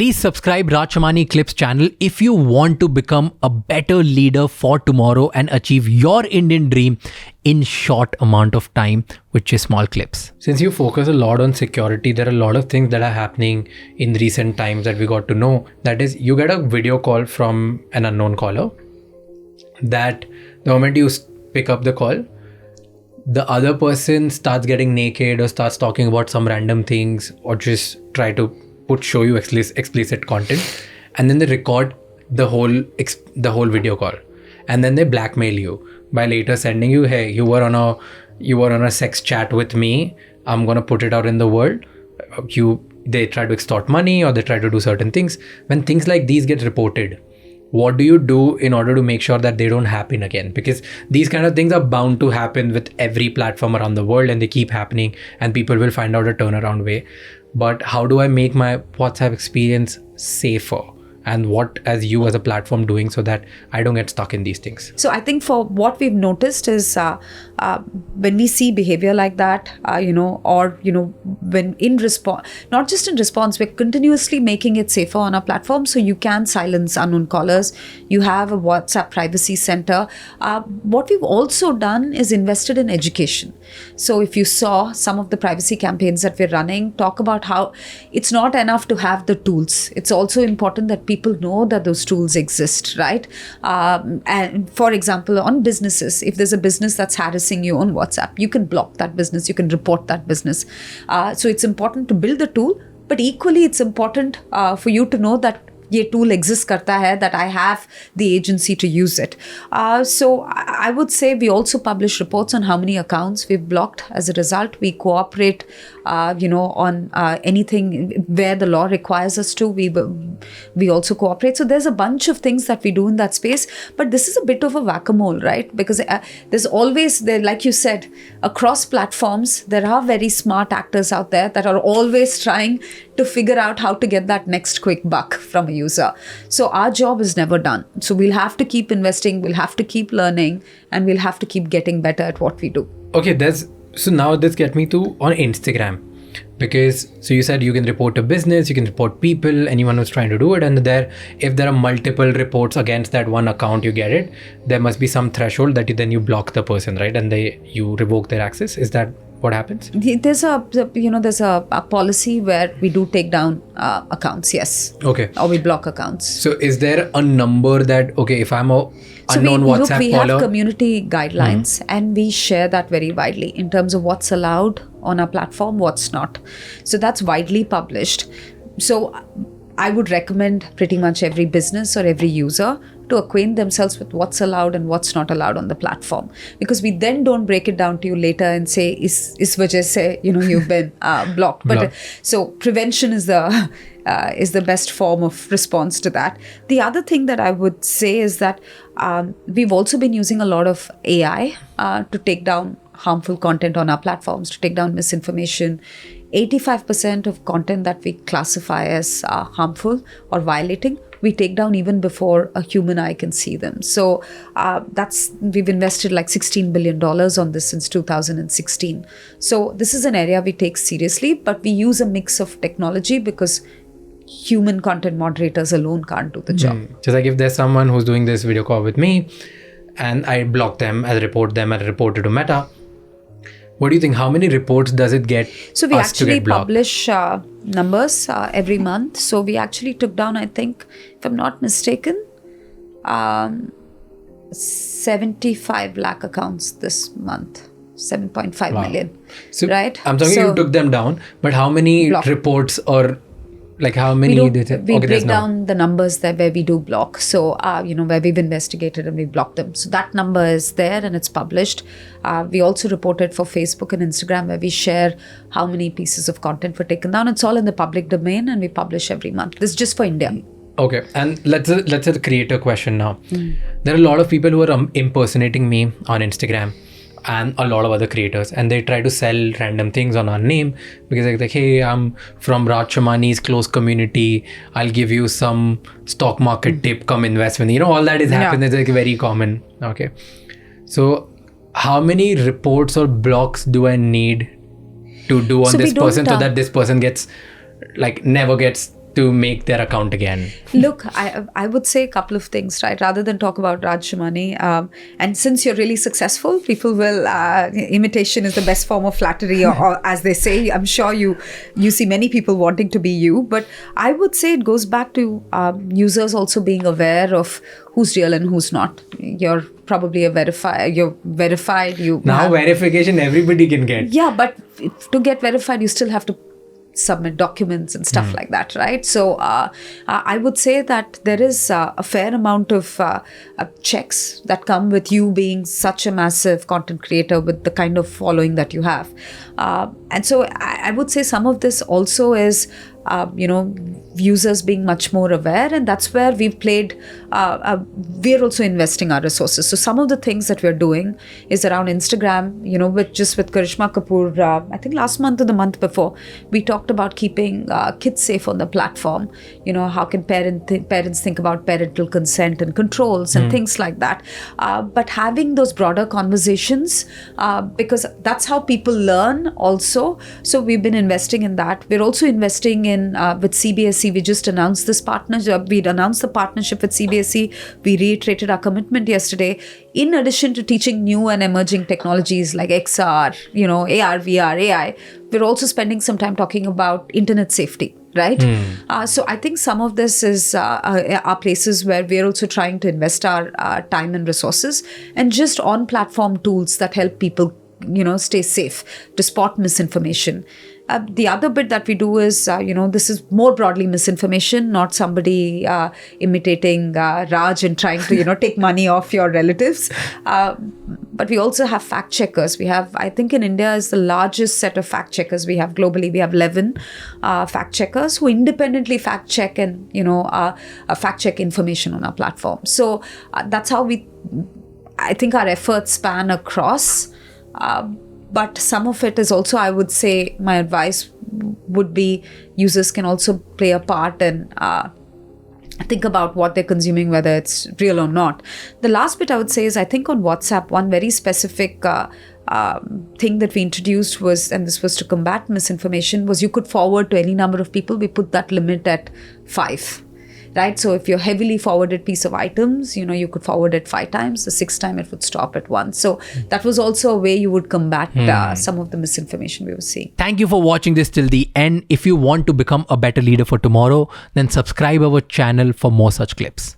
Please subscribe Raj Shamani Clips channel if you want to become a better leader for tomorrow and achieve your Indian dream in short amount of time with just small clips. Since you focus a lot on security, there are a lot of things that are happening in recent times that we got to know. That is, you get a video call from an unknown caller that the moment you pick up the call, the other person starts getting naked or starts talking about some random things or just try to show you explicit content, and then they record the whole video call, and then they blackmail you by later sending you, hey, you were on a sex chat with me, I'm gonna put it out in the world. They try to extort money or they try to do certain things. When things like these get reported, what do you do in order to make sure that they don't happen again? Because these kind of things are bound to happen with every platform around the world, and they keep happening, and people will find out a turnaround way. But how do I make my WhatsApp experience safer? And what as a platform doing so that I don't get stuck in these things? So I think for what we've noticed is when we see behavior like that, when in response, not just in response, we're continuously making it safer on our platform. So you can silence unknown callers. You have a WhatsApp privacy center. What we've also done is invested in education. So if you saw some of the privacy campaigns that we're running, talk about how it's not enough to have the tools. It's also important that people know that those tools exist, right? And for example, on businesses, if there's a business that's harassing you on WhatsApp, you can block that business, you can report that business. So it's important to build the tool, but equally it's important for you to know that ये tool exists करता है, that I have the agency to use it. So I would say we also publish reports on how many accounts we've blocked. As a result, we cooperate, on anything where the law requires us to. We also cooperate. So there's a bunch of things that we do in that space. But this is a bit of a whack-a-mole, right? Because there's always, like you said, across platforms, there are very smart actors out there that are always trying to figure out how to get that next quick buck from a user. So our job is never done. So we'll have to keep investing, we'll have to keep learning, and we'll have to keep getting better at what we do. Okay, so now this gets me to on Instagram. Because so you said you can report a business, you can report people, anyone who's trying to do it, and if there are multiple reports against that one account, you get it, there must be some threshold that you block the person, right? And you revoke their access. Is that what happens? There's a policy where we do take down accounts, yes. Okay. Or we block accounts. So is there a number that, okay, if I'm a unknown WhatsApp we caller, have community guidelines and we share that very widely in terms of what's allowed on our platform, what's not. So that's widely published. So I would recommend pretty much every business or every user to acquaint themselves with what's allowed and what's not allowed on the platform, because we then don't break it down to you later and say is wajah se you've been blocked. But so prevention is the best form of response to that. The other thing that I would say is that we've also been using a lot of AI to take down harmful content on our platforms, to take down misinformation. 85% of content that we classify as harmful or violating, we take down even before a human eye can see them. So we've invested like $16 billion on this since 2016. So this is an area we take seriously, but we use a mix of technology because human content moderators alone can't do the job. Just like if there's someone who's doing this video call with me and I block them, I report them, I report it to Meta, what do you think? How many reports does it get? So we actually publish numbers every month. So we actually took down, I think, if I'm not mistaken, 75 lakh accounts this month. 7.5 million. So right? I'm talking you took them down, but how many reports or like how many? We break down the numbers there where we do block. So, where we've investigated and we block them. So that number is there and it's published. We also reported for Facebook and Instagram where we share how many pieces of content were taken down. It's all in the public domain and we publish every month. This is just for India. Okay. And let's say the creator question now. There are a lot of people who are impersonating me on Instagram and a lot of other creators, and they try to sell random things on our name because they're like, hey, I'm from Raj Shamani's close community, I'll give you some stock market tip, come invest with me. All that is happening. It's like very common. Okay. So how many reports or blocks do I need to do on this person so that this person gets never gets to make their account again? Look, I would say a couple of things, right? Rather than talk about Raj Shamani, and since you're really successful, people will imitation is the best form of flattery, or as they say. I'm sure you see many people wanting to be you, but I would say it goes back to users also being aware of who's real and who's not. You're probably you're verified. Now verification everybody can get. Yeah, but to get verified, you still have to submit documents and stuff like that, right? So I would say that there is a fair amount of checks that come with you being such a massive content creator with the kind of following that you have. And so I would say some of this also is users being much more aware, and that's where we've played. We're also investing our resources. So some of the things that we're doing is around Instagram. With Karishma Kapoor, I think last month or the month before, we talked about keeping kids safe on the platform. How can parents think about parental consent and controls and things like that. But having those broader conversations, because that's how people learn also. So we've been investing in that. We're also investing in with CBSE. We just announced this partnership. We'd announced the partnership with CBSE. We reiterated our commitment yesterday. In addition to teaching new and emerging technologies like XR, AR, VR, AI, we're also spending some time talking about internet safety, right? So I think some of this is are places where we're also trying to invest our time and resources, and just on-platform tools that help people, stay safe, to spot misinformation. The other bit that we do is, this is more broadly misinformation, not somebody imitating Raj and trying to, take money off your relatives. But we also have fact checkers. We have, I think in India is the largest set of fact checkers we have globally. We have 11 fact checkers who independently fact check and, fact check information on our platform. So that's how I think our efforts span across. But some of it is also, I would say, my advice would be users can also play a part and think about what they're consuming, whether it's real or not. The last bit I would say is, I think on WhatsApp, one very specific thing that we introduced was, and this was to combat misinformation, was you could forward to any number of people. We put that limit at 5. Right? So if you're heavily forwarded piece of items, you could forward it 5 times. The 6th time it would stop at 1. So that was also a way you would combat some of the misinformation we were seeing. Thank you for watching this till the end. If you want to become a better leader for tomorrow, then subscribe our channel for more such clips.